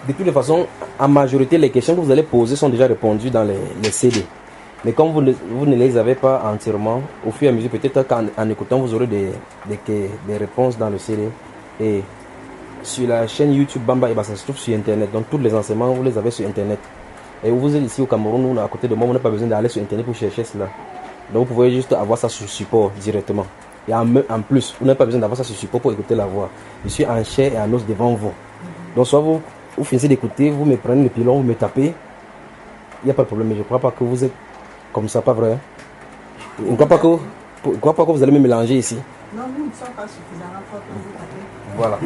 De toutes les façons, en majorité, les questions que vous allez poser sont déjà répondues dans les CD. Mais comme vous ne les avez pas entièrement, au fur et à mesure, peut-être qu'en écoutant, vous aurez des réponses dans le CD. Et sur la chaîne YouTube Bamba, et ça se trouve sur Internet. Donc tous les enseignements, vous les avez sur Internet. Et vous êtes ici au Cameroun, nous, à côté de moi, on n'a pas besoin d'aller sur Internet pour chercher cela. Donc vous pouvez juste avoir ça sur support directement. Et en plus, vous n'avez pas besoin d'avoir ça sur support pour écouter la voix. Je suis en chair et en os devant vous. Donc soit vous finissez d'écouter, vous me prenez le pilon, vous me tapez. Il n'y a pas de problème, mais je ne crois pas que vous êtes comme ça, pas vrai. Je ne crois pas que vous allez me mélanger ici. Non, nous ne sommes pas suffisamment forts pour vous taper. Voilà.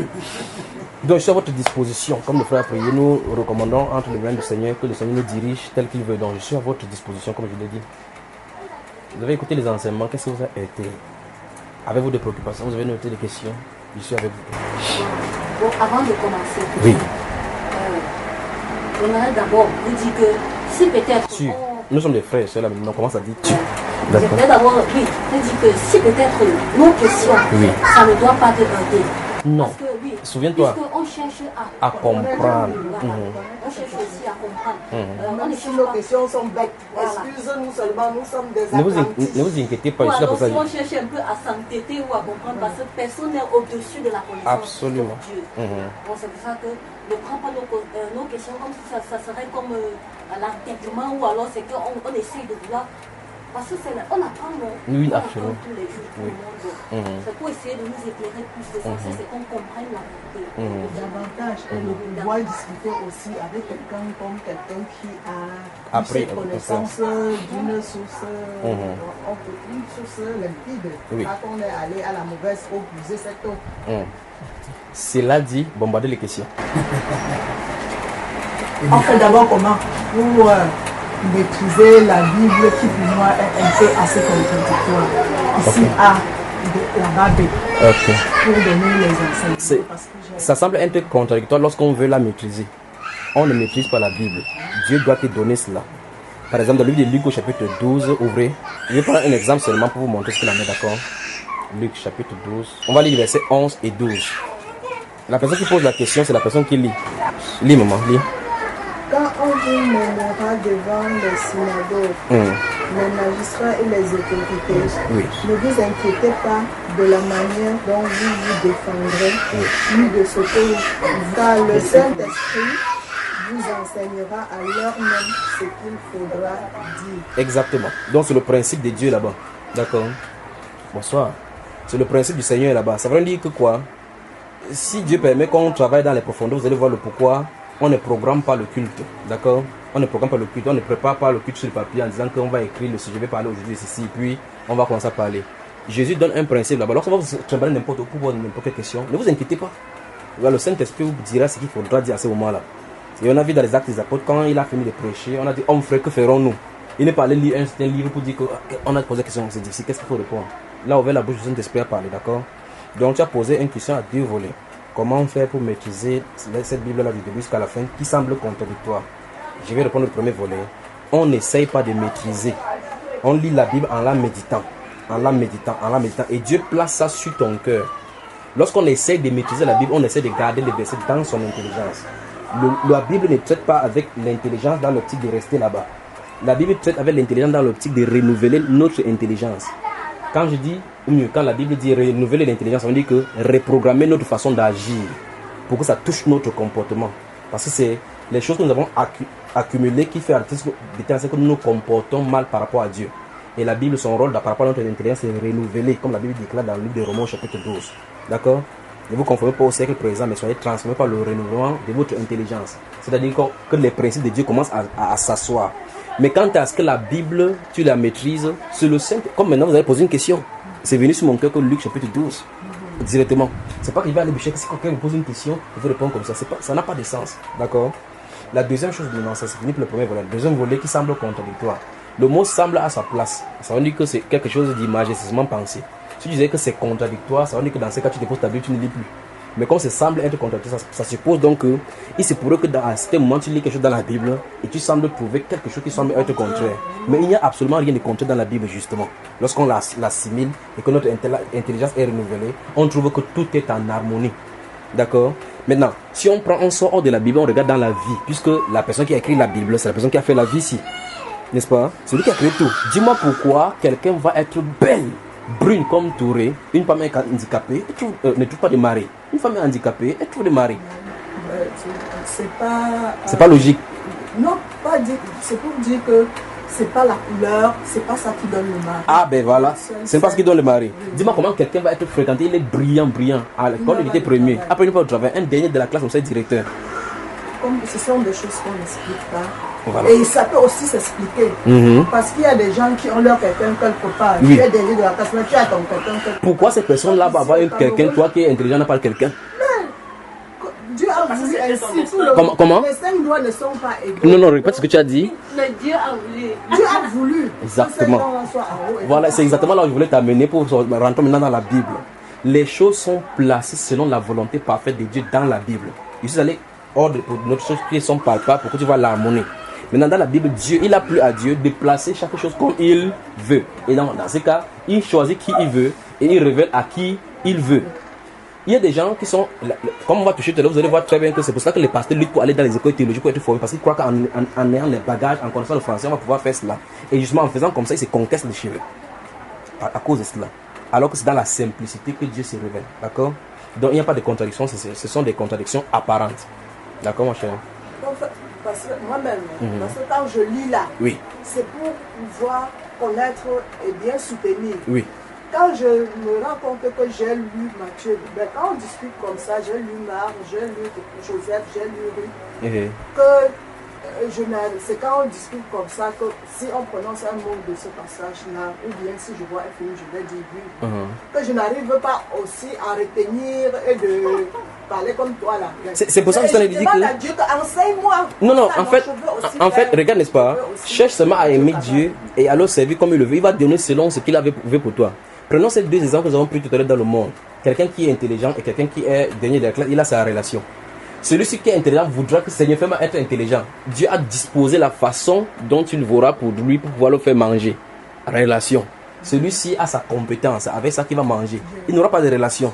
Donc je suis à votre disposition. Comme le frère a prié, nous recommandons entre les mains du Seigneur que le Seigneur nous dirige tel qu'il veut. Donc je suis à votre disposition, comme je l'ai dit. Vous avez écouté les enseignements, qu'est-ce que vous a été? Avez-vous des préoccupations? Vous avez noté des questions? Je suis avec vous. Bon, avant de commencer, oui. J'aimerais d'abord vous dire que si peut-être... Nous sommes des frères et sœurs là, mais on commence à dire tu. J'aimerais d'abord vous dire que si peut-être nos questions, ça ne doit pas te heurter. Non. Parce que, souviens-toi. On cherche à comprendre. On cherche aussi à comprendre. Nos questions sont bêtes. Excuse-nous seulement, nous sommes des apprentis. Ne vous inquiétez pas, je suis là pour ça. On cherche un peu à s'entêter ou à comprendre parce que personne n'est au-dessus de la connaissance de Dieu. Bon, c'est pour ça que ne prends pas nos questions comme si ça serait comme l'entêtement ou alors c'est qu'on essaye de vouloir. Parce que on apprend, oui, absolument. Tous les jours, tout le monde. C'est pour essayer de nous éclairer plus. L'essentiel, c'est qu'on comprenne la vérité. L'avantage est de pouvoir discuter aussi avec quelqu'un qui a appris une connaissance d'une source, une source limpide. Pas qu'on est allé à la mauvaise eau puiser cette eau. Cela dit, bombarder les questions. On fait d'abord comment pour maîtriser la Bible qui pour moi est un peu assez contradictoire. Ici à la Bible. Pour donner les enseignements. Ça semble un peu contradictoire lorsqu'on veut la maîtriser. On ne maîtrise pas la Bible. Dieu doit te donner cela. Par exemple, dans le livre de Luc au chapitre 12, ouvrez. Je vais prendre un exemple seulement pour vous montrer ce qu'il en est, d'accord? Luc chapitre 12. On va lire les versets 11 et 12. La personne qui pose la question, c'est la personne qui lit. Lis, maman, lis. Quand on vous mènera devant les synagogues, les magistrats et les autorités, ne vous inquiétez pas de la manière dont vous vous défendrez, ni de ce que car le Saint-Esprit vous enseignera à l'heure même ce qu'il faudra dire. Exactement. Donc c'est le principe de Dieu là-bas. D'accord. Bonsoir. C'est le principe du Seigneur là-bas. Ça veut dire que quoi? Si Dieu permet qu'on travaille dans les profondeurs, vous allez voir le pourquoi. On ne programme pas le culte, d'accord? On ne programme pas le culte, on ne prépare pas le culte sur le papier en disant qu'on va écrire le sujet, je vais parler aujourd'hui de ceci, puis on va commencer à parler. Jésus donne un principe là-bas. Lorsqu'on va vous trimballer n'importe où pour n'importe quelle question, ne vous inquiétez pas. Le Saint-Esprit vous dira ce qu'il faudra dire à ce moment-là. Et on a vu dans les Actes des Apôtres, quand il a fini de prêcher, on a dit, homme frère, que ferons-nous? Il n'est pas allé lire un certain livre pour dire qu'on a posé la question, on s'est dit, qu'est-ce qu'il faut répondre? Là, ouvert la bouche du Saint-Esprit à parler, d'accord? Donc tu as posé une question à deux volets. Comment faire pour maîtriser cette Bible-là du début jusqu'à la fin qui semble contradictoire? Je vais répondre au premier volet. On n'essaye pas de maîtriser. On lit la Bible en la méditant. En la méditant, en la méditant. Et Dieu place ça sur ton cœur. Lorsqu'on essaye de maîtriser la Bible, on essaie de garder les versets dans son intelligence. La Bible ne traite pas avec l'intelligence dans l'optique de rester là-bas. La Bible traite avec l'intelligence dans l'optique de renouveler notre intelligence. Quand je dis, ou mieux, quand la Bible dit renouveler l'intelligence, on dit que reprogrammer notre façon d'agir pour que ça touche notre comportement. Parce que c'est les choses que nous avons accumulées qui fait que nous nous comportons mal par rapport à Dieu. Et la Bible, son rôle par rapport à notre intelligence, c'est renouveler, comme la Bible déclare dans le livre de Romains chapitre 12. D'accord? Ne vous conformez pas au siècle présent, mais soyez transformés par le renouvellement de votre intelligence. C'est-à-dire que les principes de Dieu commencent à s'asseoir. Mais quant à ce que la Bible, tu la maîtrises, c'est le simple. Comme maintenant, vous avez posé une question. C'est venu sur mon cœur que Luc chapitre 12. Directement. C'est pas qu'il va aller bûcher. Si quelqu'un vous pose une question, il faut répondre comme ça. Ça n'a pas de sens. D'accord? La deuxième chose, ça c'est fini pour le premier volet. Le deuxième volet qui semble contradictoire. Le mot semble à sa place. Ça veut dire que c'est quelque chose d'imagistement pensé. Si tu disais que c'est contradictoire, ça veut dire que dans ce cas, tu déposes ta Bible, tu ne lis plus. Mais comme ça semble être contradictoire, ça suppose donc que il se pourrait que dans un certain moment tu lis quelque chose dans la Bible et tu sembles trouver quelque chose qui semble être contraire. Mais il n'y a absolument rien de contraire dans la Bible justement. Lorsqu'on l'assimile et que notre intelligence est renouvelée, on trouve que tout est en harmonie. D'accord. Maintenant, si on sort hors de la Bible, on regarde dans la vie, puisque la personne qui a écrit la Bible, c'est la personne qui a fait la vie ici. N'est-ce pas? C'est lui qui a créé tout. Dis-moi pourquoi quelqu'un va être belle, brune comme Touré, une femme handicapée, ne trouve pas de mari. Une femme handicapée, elle trouve de mari. C'est pas logique. Non, pas dire. C'est pour dire que c'est pas la couleur, c'est pas ça qui donne le mari. Ah ben voilà, c'est pas ce qui donne le mari. Dis-moi comment quelqu'un va être fréquenté, il est brillant. À l'école, il était premier. Après, il va au travail, un dernier de la classe, on sait directeur. Comme ce sont des choses qu'on n'explique pas. Voilà. Et ça peut aussi s'expliquer. Parce qu'il y a des gens qui ont leur quelqu'un quelque part. Oui. Tu es dernier de la classe, mais tu as ton quelqu'un quelque part. Pourquoi cette personne-là va avoir quelqu'un, toi qui est intelligent, n'a pas quelqu'un? Dieu a voulu ainsi. Comment? Les 5 doigts ne sont pas égaux. Non, répète ce que tu as dit. Mais Dieu a voulu. Dieu a voulu. Exactement. Que 5 doigts soient en haut et Voilà, c'est exactement là où je voulais t'amener pour rentrer maintenant dans la Bible. Les choses sont placées selon la volonté parfaite de Dieu dans la Bible. Je suis allé hors de notre choses qui sont palpables pour que tu vois l'harmonie. Maintenant, dans la Bible, Dieu, il a plu à Dieu de placer chaque chose comme il veut. Et dans ce cas, il choisit qui il veut et il révèle à qui il veut. Il y a des gens qui sont, comme on va toucher tout à l'heure, vous allez voir très bien que c'est pour ça que les pasteurs luttent pour aller dans les écoles théologiques pour être formés, parce qu'ils croient qu'en ayant les bagages, en connaissant le français, on va pouvoir faire cela. Et justement, en faisant comme ça, ils se conquestent les cheveux. À cause de cela. Alors que c'est dans la simplicité que Dieu se révèle. D'accord? Donc il n'y a pas de contradiction, ce sont des contradictions apparentes. D'accord, mon cher? Parce que moi-même, parce que quand je lis là, oui, c'est pour pouvoir connaître et bien soutenir. Oui. Quand je me rends compte que j'ai lu Matthieu, ben quand on discute comme ça, j'ai lu Marc, j'ai lu Joseph, j'ai lu Ruth, c'est quand on discute comme ça que si on prononce un mot de ce passage-là, ou bien si je vois un film, je vais dire oui, que je n'arrive pas aussi à retenir et de parler comme toi là. C'est pour ça que je t'ai dit que... Dieu, enseigne-moi. Non, en fait, regarde, n'est-ce pas? Cherche seulement à aimer Dieu et à le servir comme il le veut. Il va donner selon ce qu'il avait veut pour toi. Prenons ces deux exemples que nous avons pris tout à l'heure dans le monde. Quelqu'un qui est intelligent et quelqu'un qui est dernier de la classe, il a sa relation. Celui-ci qui est intelligent voudra que Seigneur fais-moi être intelligent. Dieu a disposé la façon dont il verra pour lui pour pouvoir le faire manger. Relation. Celui-ci a sa compétence, avec ça qu'il va manger. Il n'aura pas de relation.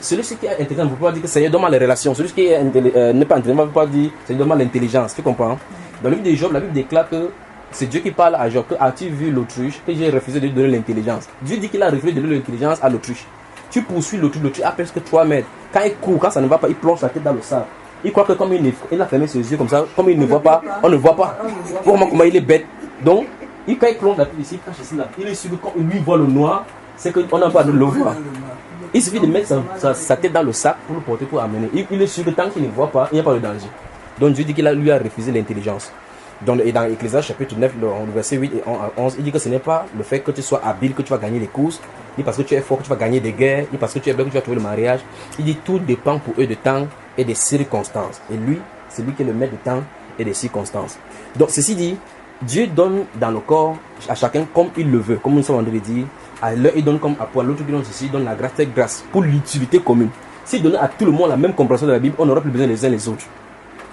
Celui-ci qui est intelligent ne peut pas dire que Seigneur donne-moi les relations. Celui qui n'est pas intelligent ne peut pas dire Seigneur donne-moi l'intelligence. Tu comprends? Dans le livre de Job, la Bible déclare que c'est Dieu qui parle à Job. As-tu vu l'autruche que j'ai refusé de lui donner l'intelligence? Dieu dit qu'il a refusé de donner l'intelligence à l'autruche. Tu poursuis l'autruche à presque 3 mètres. Quand il court, quand ça ne va pas, il plonge sa tête dans le sable. Il croit que comme il a fermé ses yeux comme ça, comme il ne voit pas, on ne voit pas. Comment il est bête. Donc, quand il plonge la tête ici, il cache ici là. Il est sûr que quand lui voit le noir, c'est qu'on n'a pas de le voir. Il suffit de mettre sa tête dans le sac pour le porter, pour amener. Il est sûr que tant qu'il ne voit pas, il n'y a pas de danger. Donc Dieu dit qu'il lui a refusé l'intelligence. Et dans Ecclésiaste chapitre 9, le verset 8 et 11, il dit que ce n'est pas le fait que tu sois habile que tu vas gagner les courses, ni parce que tu es fort que tu vas gagner des guerres, ni parce que tu es belle que tu vas trouver le mariage. Il dit tout dépend pour eux de temps et des circonstances. Et lui, c'est lui qui est le maître de temps et des circonstances. Donc ceci dit, Dieu donne dans le corps à chacun comme il le veut, comme nous sommes en train de dire. À l'un il donne comme à poil, l'autre qui donne ceci, il donne la grâce pour l'utilité commune. S'il donnait à tout le monde la même compréhension de la Bible, on n'aurait plus besoin les uns les autres.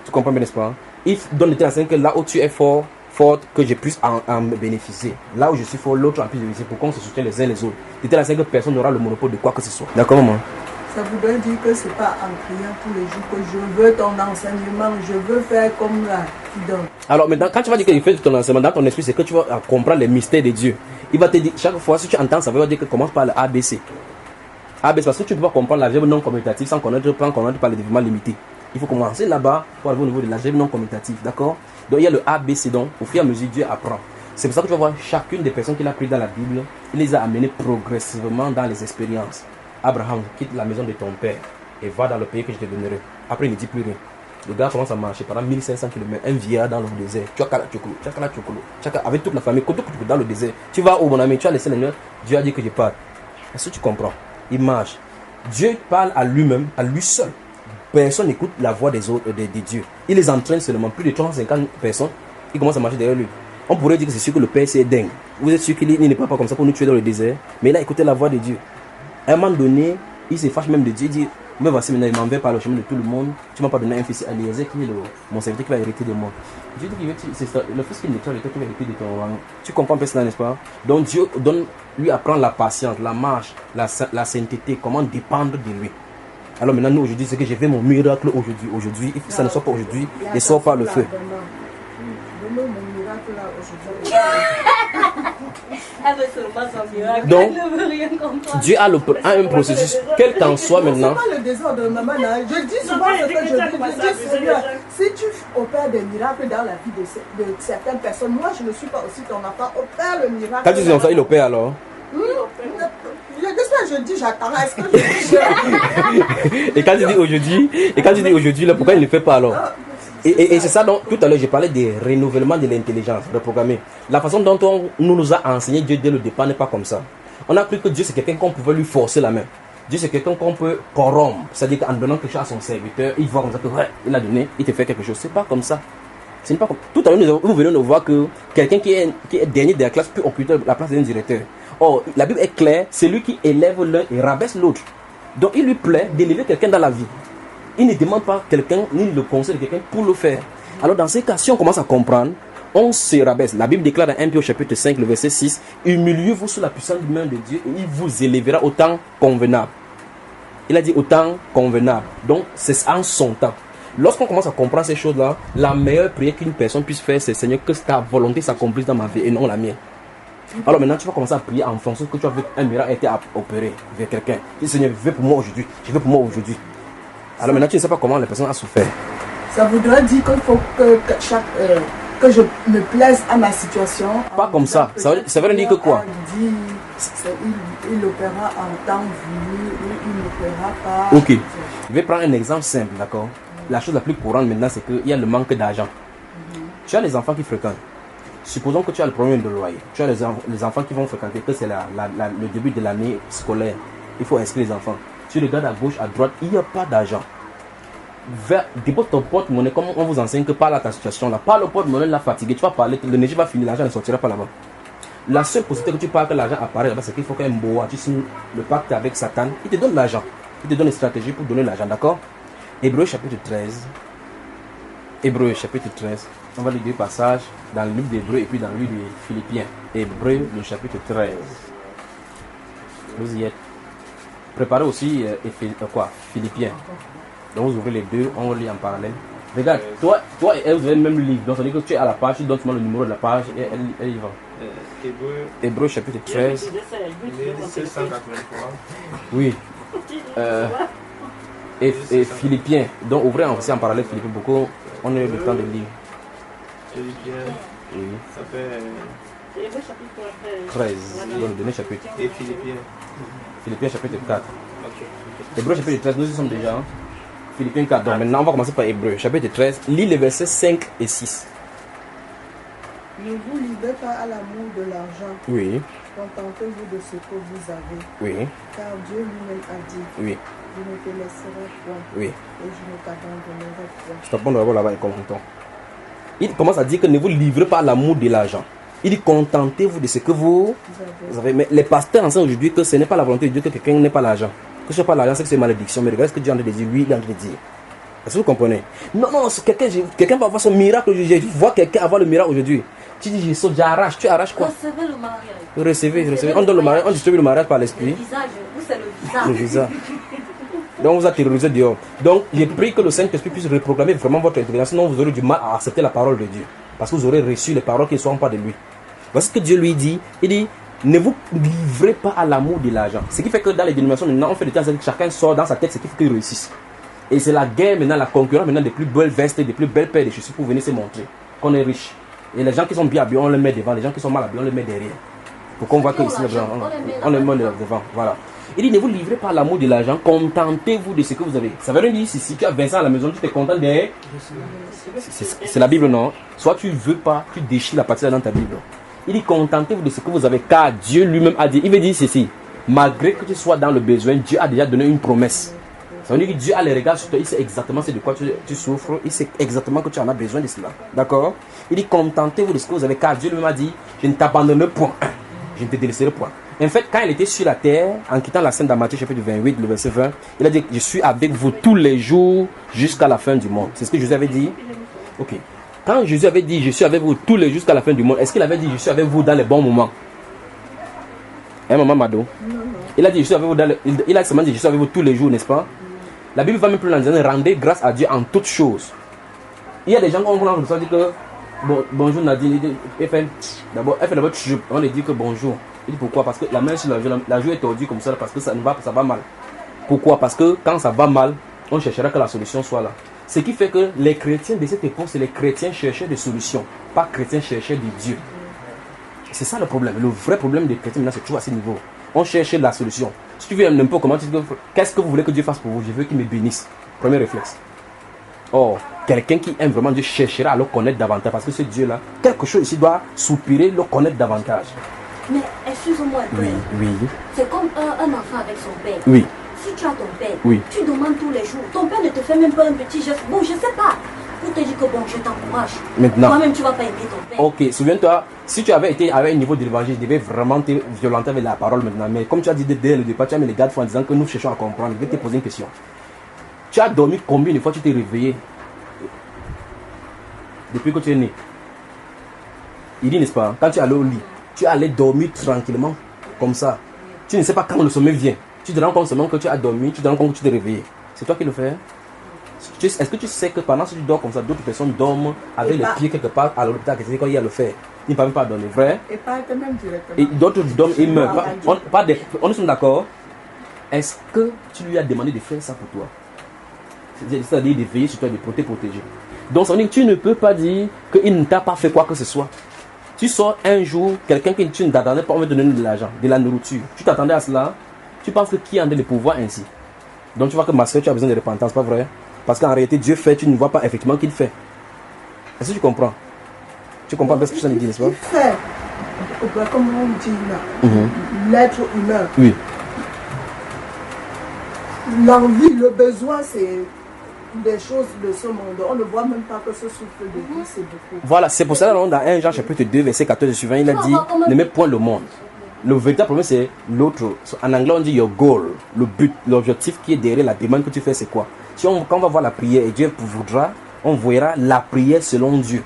Tu comprends bien, n'est-ce pas? Il donne le temps que là où tu es fort, forte, que je puisse en bénéficier. Là où je suis fort, l'autre en plus bénéficier pour qu'on se soutienne les uns les autres. De telle façon que personne n'aura le monopole de quoi que ce soit. D'accord, maman? Ça voudrait dire que c'est pas en priant tous les jours que je veux ton enseignement, je veux faire comme là, tu donnes. Alors maintenant, quand tu vas dire que tu fais ton enseignement dans ton esprit, c'est que tu vas comprendre les mystères de Dieu. Il va te dire, chaque fois, si tu entends ça, il va dire que commence par le ABC. ABC, parce que tu ne peux pas comprendre la verbe non commutative sans connaître par les développements limités. Il faut commencer là-bas pour arriver au niveau de la verbe non commutative, d'accord? Donc il y a le ABC, donc au fur et à mesure, Dieu apprend. C'est pour ça que tu vas voir chacune des personnes qu'il a prises dans la Bible, il les a amenées progressivement dans les expériences. Abraham, quitte la maison de ton père et va dans le pays que je te donnerai. Après, il ne dit plus rien. Le gars commence à marcher pendant 1500 km, un vieillard dans le désert. Tu as avec toute la famille, dans le désert. Tu vas où, mon ami? Tu as laissé le Seigneur. Dieu a dit que je parle. Est-ce que tu comprends? Il marche. Dieu parle à lui-même, à lui seul. Personne n'écoute la voix des autres, des dieux. Il les entraîne seulement. Plus de 350 personnes qui commencent à marcher derrière lui. On pourrait dire que c'est sûr que le Père c'est dingue. Vous êtes sûr qu'il n'est pas comme ça pour nous tuer dans le désert. Mais il a écouté la voix de Dieu. À un moment donné, il se fâche même de Dieu. Il dit, mais voici maintenant, il m'en va par le chemin de tout le monde. Tu ne m'as pas donné un fils à Eliezer qui est mon serviteur qui va hériter de moi. Dieu dit que c'est le fils qui est qui va hériter de ton rang. Tu comprends un peu cela, n'est-ce pas? Donc Dieu lui apprend la patience, la marche, la sainteté, comment dépendre de lui. Alors maintenant, nous aujourd'hui, c'est que je veux mon miracle aujourd'hui. Aujourd'hui, il faut que ça ne soit pas aujourd'hui, ne soit pas le feu. Donne-moi mon miracle là aujourd'hui. Elle veut seulement son miracle. Donc, elle ne veut rien comprendre. Dieu a un processus, quel qu'en soit maintenant. C'est pas le désordre de maman là. Je dis souvent ce que je dis, Seigneur, si tu opères des miracles dans la vie de certaines personnes, moi je ne suis pas aussi ton enfant, opère le miracle. Quand tu dis ça, il opère alors. Je dis j'attends. Est-ce que je dis Et quand tu dis aujourd'hui, là, pourquoi il ne le fait pas alors? Et c'est ça donc, tout à l'heure, j'ai parlé des renouvellements de l'intelligence, reprogrammé. La façon dont on nous a enseigné Dieu dès le départ n'est pas comme ça. On a cru que Dieu c'est quelqu'un qu'on pouvait lui forcer la main. Dieu c'est quelqu'un qu'on peut corrompre. C'est-à-dire qu'en donnant quelque chose à son serviteur, il voit comme ça que ouais, il a donné, il te fait quelque chose. C'est pas comme ça. Ce n'est pas comme... Tout à l'heure, nous venons de voir que quelqu'un qui est dernier de la classe peut occuper la place d'un directeur. Or, la Bible est claire, c'est lui qui élève l'un et rabaisse l'autre. Donc il lui plaît d'élever quelqu'un dans la vie. Il ne demande pas quelqu'un, ni le conseil de quelqu'un pour le faire. Alors dans ces cas, si on commence à comprendre, on se rabaisse. La Bible déclare dans 1 Pierre chapitre 5, le verset 6, « Humiliez-vous sous la puissante main de Dieu et il vous élèvera au temps convenable. » Il a dit au temps convenable. Donc c'est en son temps. Lorsqu'on commence à comprendre ces choses-là, la meilleure prière qu'une personne puisse faire, c'est « Seigneur, que ta volonté s'accomplisse dans ma vie et non la mienne. » Alors maintenant, tu vas commencer à prier en fonction que tu as vu un miracle a été opéré vers quelqu'un. Dis Seigneur, je veux pour moi aujourd'hui. Je veux pour moi aujourd'hui. Alors maintenant, tu ne sais pas comment la personne a souffert. Ça voudrait dire qu'il faut que je me plaise à ma situation. Pas comme ça. Ça veut dire que quoi? Il opérera en temps voulu, il n'opérera pas. Ok. Je vais prendre un exemple simple, d'accord? La chose la plus courante maintenant, c'est qu'il y a le manque d'argent. Tu as les enfants qui fréquentent. Supposons que tu as le problème de loyer. Tu as les enfants qui vont fréquenter, que c'est le début de l'année scolaire. Il faut inscrire les enfants. Tu regardes à gauche, à droite, il n'y a pas d'argent. Dépose ton porte-monnaie, comme on vous enseigne que parle à ta situation là. Parle au porte-monnaie, la fatigué, tu vas parler, l'énergie va finir, l'argent ne sortira pas là-bas. La seule possibilité que tu parles que l'argent apparaît là-bas, c'est qu'il faut qu'un boa, tu signes le pacte avec Satan, il te donne l'argent. Il te donne une stratégie pour donner l'argent, d'accord? Hébreu chapitre 13. Hébreu chapitre 13. On va lire deux passages dans le livre d'Hébreu et puis dans le livre des Philippiens. Hébreu, le chapitre 13. Vous y êtes. Préparez aussi Philippiens. Donc vous ouvrez les deux, on lit en parallèle. Regarde, toi et elle, vous avez le même livre. Donc ça veut dire que tu es à la page, tu donnes seulement le numéro de la page et elle y va. Hébreu chapitre 13. 1783. Oui. Et Philippiens. Donc ouvrez aussi en parallèle Philippiens. Beaucoup, on a eu le temps de lire. Philippiens. Oui. Ça fait 13. Donc le dernier chapitre. Et Philippiens. Philippiens chapitre 4. Ok. Hébreu chapitre 13, nous y sommes déjà. Philippiens 4. Donc maintenant on va commencer par Hébreu chapitre 13. Lis les versets 5 et 6. Ne vous livrez pas à l'amour de l'argent. Oui. Contentez-vous de ce que vous avez. Oui. Car Dieu lui-même a dit, Oui. je ne te laisserai point. Oui. Et je ne t'abandonnerai point. Stop, on doit là-bas et commençons. Il commence à dire que ne vous livrez pas à l'amour de l'argent. Il dit contentez-vous de ce que vous avez. Mais les pasteurs enseignent aujourd'hui que ce n'est pas la volonté de Dieu que quelqu'un n'ait pas l'argent. Que ce n'est pas l'argent, c'est que c'est malédiction. Mais regardez ce que Dieu est en train de dire. Lui, il est en train de dire. Est-ce que vous comprenez? Non, quelqu'un va avoir son miracle aujourd'hui. Je vois quelqu'un avoir le miracle aujourd'hui. Tu dis, j'arrache. Tu arraches quoi? Recevez le mariage. Recevez. On donne le mariage, on distribue le mariage par l'esprit. Le visage, vous c'est le visage. Le visage. Donc on vous a terrorisé dehors. Donc j'ai pris que le Saint-Esprit puisse reprogrammer vraiment votre intelligence. Sinon vous aurez du mal à accepter la parole de Dieu. Parce que vous aurez reçu les paroles qui ne sont pas de lui. Voici ce que Dieu lui dit. Il dit, ne vous livrez pas à l'amour de l'argent. Ce qui fait que dans les dénominations, maintenant on fait des temps que chacun sort dans sa tête ce qui fait qu'il réussisse. Et c'est la guerre maintenant, la concurrence maintenant des plus belles vestes, des plus belles paires de chaussures pour venir se montrer qu'on est riche. Et les gens qui sont bien habillés, on les met devant. Les gens qui sont mal habillés, on les met derrière. Pour qu'on voit que ici, on les met devant. Voilà. Il dit, ne vous livrez pas à l'amour de l'argent, contentez-vous de ce que vous avez. Ça veut dire, si tu as Vincent à la maison, tu t'es content de... C'est la Bible, non? Soit tu ne veux pas, tu déchires la partie dans ta Bible. Il dit, contentez-vous de ce que vous avez, car Dieu lui-même a dit. Il veut dire ceci, malgré que tu sois dans le besoin, Dieu a déjà donné une promesse. Ça veut dire que Dieu a les regards sur toi, il sait exactement de quoi tu souffres, il sait exactement que tu en as besoin de cela. D'accord? Il dit, contentez-vous de ce que vous avez, car Dieu lui-même a dit, je ne t'abandonnerai point, je ne te délaisserai point. En fait, quand il était sur la terre, en quittant la scène dans Matthieu chapitre 28, le verset 20, il a dit, je suis avec vous tous les jours jusqu'à la fin du monde. C'est ce que Jésus avait dit? Ok. Quand Jésus avait dit, je suis avec vous tous les jours jusqu'à la fin du monde, est-ce qu'il avait dit, je suis avec vous dans les bons moments? Maman Mado? Il a dit, je suis avec vous il a seulement dit, je suis avec vous tous les jours, n'est-ce pas? La Bible va même plus loin en disant rendez grâce à Dieu en toutes choses. Il y a des gens qui ont dit que bonjour Nadine, d'abord on lui dit que bonjour. Il dit pourquoi? Parce que la main sur la joue est tordue comme ça parce que ça va mal. Pourquoi? Parce que quand ça va mal, on cherchera que la solution soit là. Ce qui fait que les chrétiens de cette époque, c'est les chrétiens cherchaient des solutions, pas chrétiens cherchaient des dieux. C'est ça le problème. Le vrai problème des chrétiens maintenant, c'est toujours à ce niveau. On cherchait la solution. Si tu veux n'importe comment, tu dis qu'est-ce que vous voulez que Dieu fasse pour vous? Je veux qu'il me bénisse. Premier réflexe. Or, quelqu'un qui aime vraiment Dieu cherchera à le connaître davantage parce que ce Dieu-là, quelque chose ici doit soupirer, le connaître davantage. Mais excuse-moi, oui. C'est comme un enfant avec son père. Oui. Si tu as ton père, oui. tu demandes tous les jours. Ton père ne te fait même pas un petit geste. Bon, je sais pas. Pour te dire que bon, je t'encourage. Maintenant. Toi-même, tu vas pas aimer ton père. Ok, souviens-toi, si tu avais été avec un niveau d'évangile, tu devais vraiment te violenter avec la parole maintenant. Mais comme tu as dit dès le départ, tu as mis les gardes en disant que nous cherchons à comprendre. Je vais te poser une question. Tu as dormi combien de fois tu t'es réveillé depuis que tu es né? Il dit, n'est-ce pas, quand tu allais au lit, tu allais dormir tranquillement, comme ça. Tu ne sais pas quand le sommeil vient. Tu te rends compte seulement que tu as dormi, tu te rends compte que tu t'es réveillé. C'est toi qui le fais. Est-ce que tu sais que pendant que tu dors comme ça, d'autres personnes dorment avec les pieds quelque part à l'hôpital, c'est quand il y a le fer. Ils ne peuvent pas donner, vrai? Et pas même directement. Et d'autres dorment et meurent. On est d'accord? Est-ce que tu lui as demandé de faire ça pour toi? C'est-à-dire de veiller sur toi, de te protéger. Donc ça veut dire que tu ne peux pas dire qu'il ne t'a pas fait quoi que ce soit. Tu sors un jour, quelqu'un que tu ne t'attendais pas, on va te donner de l'argent, de la nourriture. Tu t'attendais à cela, tu penses que qui a le pouvoir ainsi? Donc tu vois que ma soeur, tu as besoin de repentance, pas vrai? Parce qu'en réalité, Dieu fait, tu ne vois pas effectivement qu'il fait. Est-ce que tu comprends? Tu comprends bien ce que je dit, n'est-ce pas? Il fait, comme on dit là, l'être humain. Oui. L'envie, le besoin, c'est des choses de ce monde. On ne voit même pas que ce souffle de vie, c'est beaucoup. Voilà, c'est pour cela que dans 1 Jean chapitre 2, verset 14 et suivant, il a dit, n'aimez point le monde. Le véritable problème, c'est l'autre. En anglais, on dit your goal, le but, l'objectif qui est derrière la demande que tu fais, c'est quoi? Quand on va voir la prière et Dieu voudra, on verra la prière selon Dieu.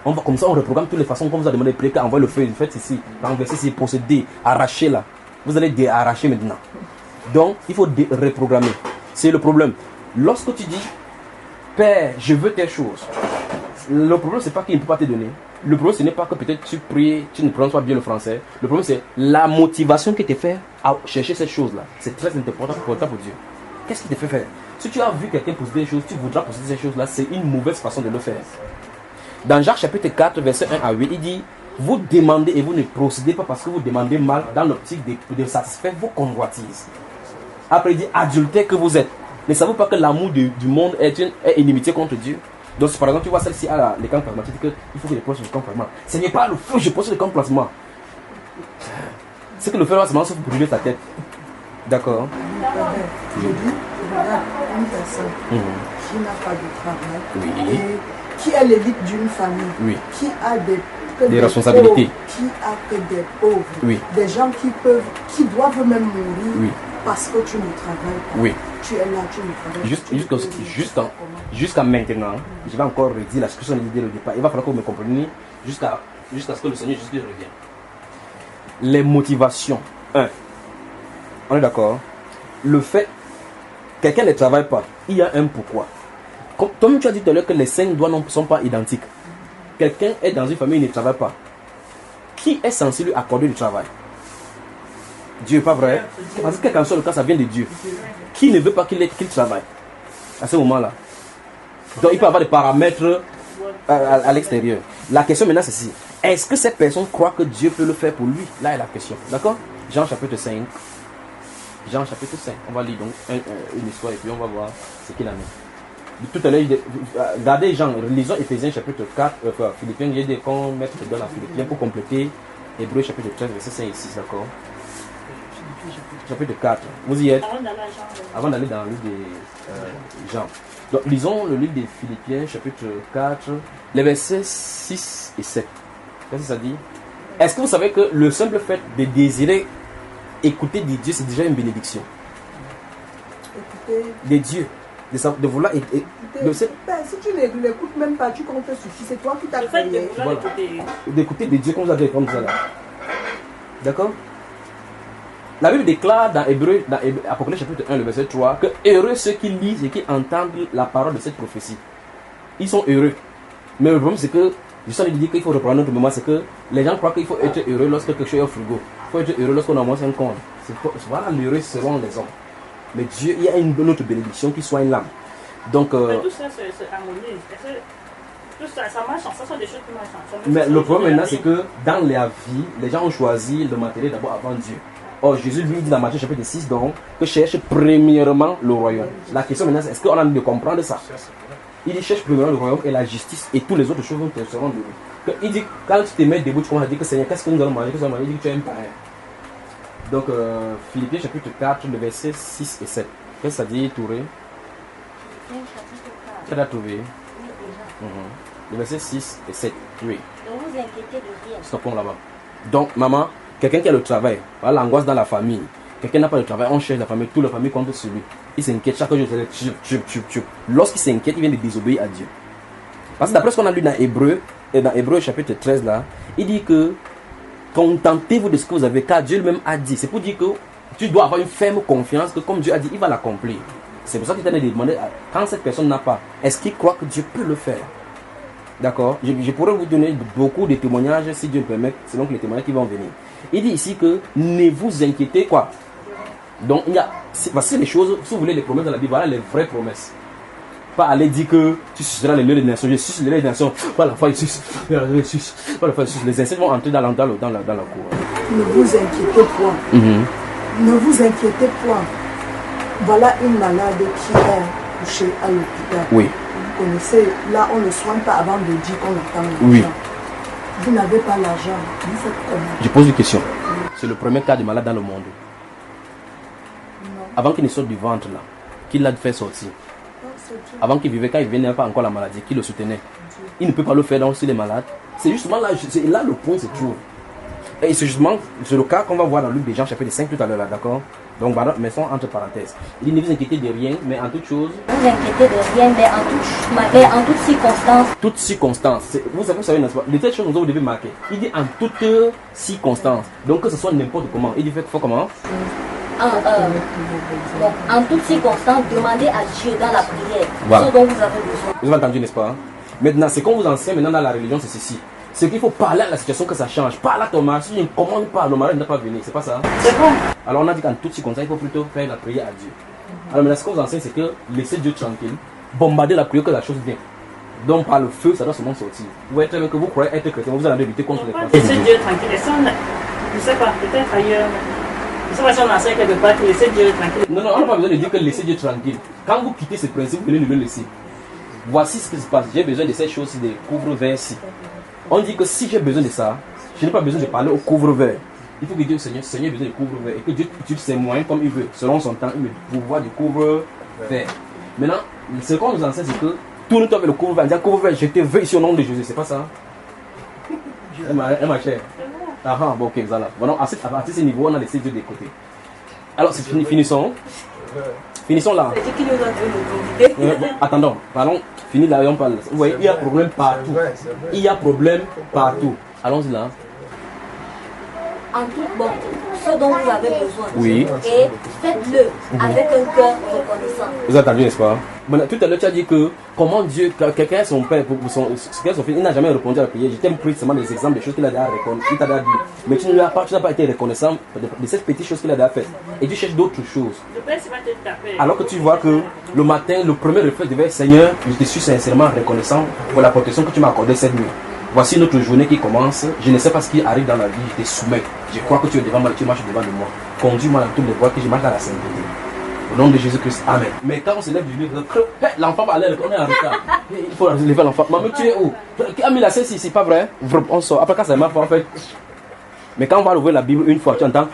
On va comme ça, on reprogramme toutes les façons comme vous a demandé de prier, envoie le feu, faites ici, renverser ici, procéder, arracher là. Vous allez arracher maintenant. Donc, il faut reprogrammer. C'est le problème. Lorsque tu dis, Père, je veux telle chose, le problème, c'est pas qu'il ne peut pas te donner. Le problème, ce n'est pas que peut-être tu pries, tu ne prononces pas bien le français. Le problème, c'est la motivation qui te fait à chercher cette chose-là. C'est très important pour Dieu. Qu'est-ce qui te fait faire? Si tu as vu quelqu'un posséder des choses, tu voudras posséder ces choses-là, c'est une mauvaise façon de le faire. Dans Jacques chapitre 4, verset 1 à 8, il dit, vous demandez et vous ne procédez pas parce que vous demandez mal dans l'optique de satisfaire vos convoitises. Après, il dit, adultère que vous êtes. Ne savez-vous pas que l'amour du monde est inimitié contre Dieu? Donc, par exemple, tu vois celle-ci à les camps plasma, tu dis qu'il faut que je pose sur le camp plasma. Ce n'est pas le feu, je pose sur le camp plasma. C'est que le feu va se lancer pour brûler ta tête. D'accord? Je dis, regarde une personne qui n'a pas de travail, oui. Qui est l'élite d'une famille, oui. Qui a des responsabilités, pauvres, qui a que des pauvres, oui. Des gens qui doivent même mourir, oui. Parce que tu ne travailles pas. Oui. Tu es là, tu ne travailles pas. Jusqu'à maintenant, je vais encore redire la discussion dès le départ. Il va falloir que vous me compreniez jusqu'à ce que le Seigneur Jésus revienne. Les motivations. 1. On est d'accord? Le fait, quelqu'un ne travaille pas, il y a un pourquoi. Comme tu as dit tout à l'heure que les 5 doigts ne sont pas identiques. Quelqu'un est dans une famille, il ne travaille pas. Qui est censé lui accorder du travail? Dieu, pas vrai? Parce que quel qu'en soit le cas, ça vient de Dieu. Qui ne veut pas qu'il travaille à ce moment-là? Donc il peut avoir des paramètres à l'extérieur. La question maintenant c'est si, est-ce que cette personne croit que Dieu peut le faire pour lui? Là est la question. D'accord? Jean chapitre 5. Jean chapitre 5. On va lire donc une histoire et puis on va voir ce qu'il en est. Tout à l'heure, regardez Jean, lisons Ephésiens chapitre 4, Philippiens, il y a des qu'on met dans la Philippiens pour compléter Hébreux chapitre 13, verset 5 et 6, d'accord? Chapitre 4, vous y êtes? Avant d'aller dans le livre de Jean. Donc lisons le livre des Philippiens chapitre 4, les versets 6 et 7. Qu'est-ce que ça dit? Est-ce que vous savez que le simple fait de désirer écouter des dieux, c'est déjà une bénédiction? Écouter des dieux. De vouloir si tu ne l'écoutes même pas, tu comptes sur qui? C'est toi qui t'as créé. Voilà. D'écouter des dieux comme vous avez comme ça là. D'accord? La Bible déclare dans Apocalypse chapitre 1, le verset 3, que heureux ceux qui lisent et qui entendent la parole de cette prophétie. Ils sont heureux. Mais le problème, c'est que, je sens dire qu'il faut reprendre notre mémoire, c'est que les gens croient qu'il faut être heureux lorsque quelque chose est au frigo. Il faut être heureux lorsqu'on amasse un compte. Voilà l'heureux selon les hommes. Mais Dieu, il y a une autre bénédiction qui soigne l'âme. Donc, mais tout ça, c'est harmonie. Tout ça, ça marche, ça sont des choses qui marchent. Mais le problème maintenant, c'est que dans la vie, les gens ont choisi le matériel d'abord avant Dieu. Or, Jésus lui dit dans Matthieu chapitre 6, donc, que cherche premièrement le royaume. La question maintenant, c'est est-ce qu'on a envie de comprendre ça? Il dit cherche premièrement le royaume et la justice et toutes les autres choses te seront données. Il dit, quand tu te mets debout, tu commences à dire que Seigneur, qu'est-ce que nous allons manger? Il dit que tu es un païen. Donc, Philippiens chapitre 4, le verset 6 et 7. Qu'est-ce que ça dit, Touré? Tu l'as trouvé? Le verset 6 et 7. Oui. Ne vous inquiétez de rien. Stoppons là-bas. Donc, maman, quelqu'un qui a le travail, voilà l'angoisse dans la famille. Quelqu'un n'a pas de travail, on cherche la famille, toute la famille contre celui. Il s'inquiète chaque jour. Lorsqu'il s'inquiète, il vient de désobéir à Dieu. Parce que d'après ce qu'on a lu dans Hébreu chapitre 13 là, il dit que contentez-vous de ce que vous avez, car Dieu lui-même a dit. C'est pour dire que tu dois avoir une ferme confiance que comme Dieu a dit, il va l'accomplir. C'est pour ça qu'il t'a demandé, quand cette personne n'a pas, est-ce qu'il croit que Dieu peut le faire? D'accord? Je pourrais vous donner beaucoup de témoignages, si Dieu le permet, selon les témoignages qui vont venir. Il dit ici que ne vous inquiétez quoi. Donc, voici les choses, si vous voulez les promesses dans la Bible, voilà les vraies promesses. Pas aller dire que tu suceras les lait des nations, je suce les lait des nations, pas la fois il suce, les insectes vont entrer dans la cour. Ne vous inquiétez point. Ne vous inquiétez point. Voilà une malade qui est couchée à l'hôpital. Oui. Vous connaissez, là on ne soigne pas avant de dire qu'on attend l'argent. Oui. Vous n'avez pas l'argent, vous faites comment? Je pose une question. C'est le premier cas de malade dans le monde. Non. Avant qu'il ne sorte du ventre là, qui l'a fait sortir. Avant qu'il vivait, quand il venait pas encore la maladie, qui le soutenait. Il ne peut pas le faire donc s'il est malade. C'est justement là, là le point se trouve. Et c'est justement c'est le cas qu'on va voir dans Luc des Jean chapitre 5 tout à l'heure là, d'accord? Donc mettons entre parenthèses. Il dit ne vous inquiétez de rien, mais en toute chose. Ne vous inquiétez de rien, mais en toute circonstance. Toute circonstance. Vous savez, n'est-ce pas? Les telles choses, vous devez marquer. Il dit en toute circonstance. Donc que ce soit n'importe comment. Il dit faut comment? Donc, en toutes circonstances, demandez à Dieu dans la prière voilà. Ce dont vous avez besoin. Vous avez entendu, n'est-ce pas? Maintenant, ce qu'on vous enseigne maintenant dans la religion, c'est ceci. C'est qu'il faut parler à la situation que ça change. Parle à ton mari. Si tu ne commandes pas, le mari ne doit pas venir. C'est pas ça? C'est bon. Alors on a dit qu'en toutes circonstances, il faut plutôt faire la prière à Dieu. Alors maintenant, ce qu'on vous enseigne, c'est que laissez Dieu tranquille. Bombarder la prière que la chose vient. Donc par le feu, ça doit seulement sortir. Vous voyez très bien que vous croyez être chrétien, vous allez lutter contre les pensées. Laissez Dieu tranquille. Je ne sais pas, peut-être ailleurs. Je ne sais pas si on enseigne quelque part que laissez Dieu tranquille. Non, on n'a pas besoin de dire que laissez Dieu tranquille. Quand vous quittez ce principe, vous venez de le laisser. Voici ce qui se passe. J'ai besoin de ces choses-ci, des couvre-verts-ci. On dit que si j'ai besoin de ça, je n'ai pas besoin de parler au couvre-vert. Il faut que Dieu, Seigneur a besoin de couvre-vert. Et que Dieu utilise ses moyens comme il veut. Selon son temps, il me pouvoir du couvre-vert. Maintenant, ce qu'on nous enseigne, c'est que tout le temps avec le couvre-vert. Dire couvre-vert, je te veux ici au nom de Jésus. C'est pas ça? Ma chère. Ah, bon, ok, voilà. Bon, à ce niveau, on a laissé Dieu de côté. Alors, c'est fini, finissons. Finissons là. C'est Dieu qui nous a donné le convider. Attendons, parlons. Fini là, on parle. Vous voyez, il y a problème partout. Il y a problème partout. Allons-y là. En tout, bon, ce dont vous avez besoin. Oui. Et faites-le avec un cœur reconnaissant. Vous avez entendu, n'est-ce pas? Bon, tout à l'heure, tu as dit que comment Dieu, quelqu'un est son père, son fils, il n'a jamais répondu à la prière. Je t'ai pris seulement des exemples, des choses qu'il a déjà reconnues, il t'a déjà dit. Mais tu n'as pas été reconnaissant de ces petites choses qu'il a déjà faites. Et tu cherches d'autres choses. Alors que tu vois que le matin, le premier réflexe devait être Seigneur, je te suis sincèrement reconnaissant pour la protection que tu m'as accordée cette nuit. Voici notre journée qui commence. Je ne sais pas ce qui arrive dans la vie, je te soumets. Je crois que tu es devant moi, tu marches devant de moi. Conduis-moi dans toutes les voies que je marche dans la sainteté. Au nom de Jésus-Christ, Amen. Mais quand on se lève du lit, l'enfant va aller, on est en retard. Il faut lever l'enfant. Maman, tu es où? Qui a mis la cesse ici? C'est pas vrai? On sort. Après, quand ça marche, en fait. Mais quand on va ouvrir la Bible une fois, tu entends.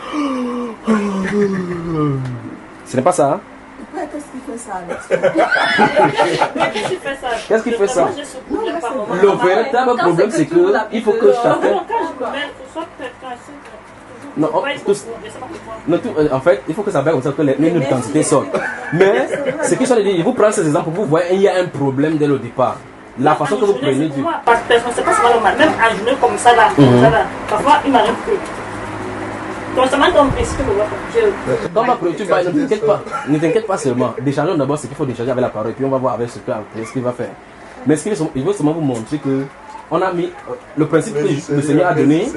Ce n'est pas ça, hein? Qu'est-ce qu'il fait ça, Alex? Qu'est-ce qu'il fait ça? Le véritable problème, c'est que il faut que chacun. Non, en fait, il faut que ça vaille comme ça que les quantités sortent. Mais ce qu'ils sont dit, ils vous prennent ces exemples pour vous voir il y a un problème dès le départ. La façon que vous prenez du. C'est pas normal. Même à journée comme ça là, parfois il m'arrive que Constamment ton principe de voir comme Dieu. Ne t'inquiète pas seulement. Déchargeons d'abord ce qu'il faut décharger avec la parole, et puis on va voir avec ce qu'il va faire. Mais il veut seulement vous montrer que on a mis le principe que le Seigneur a donné.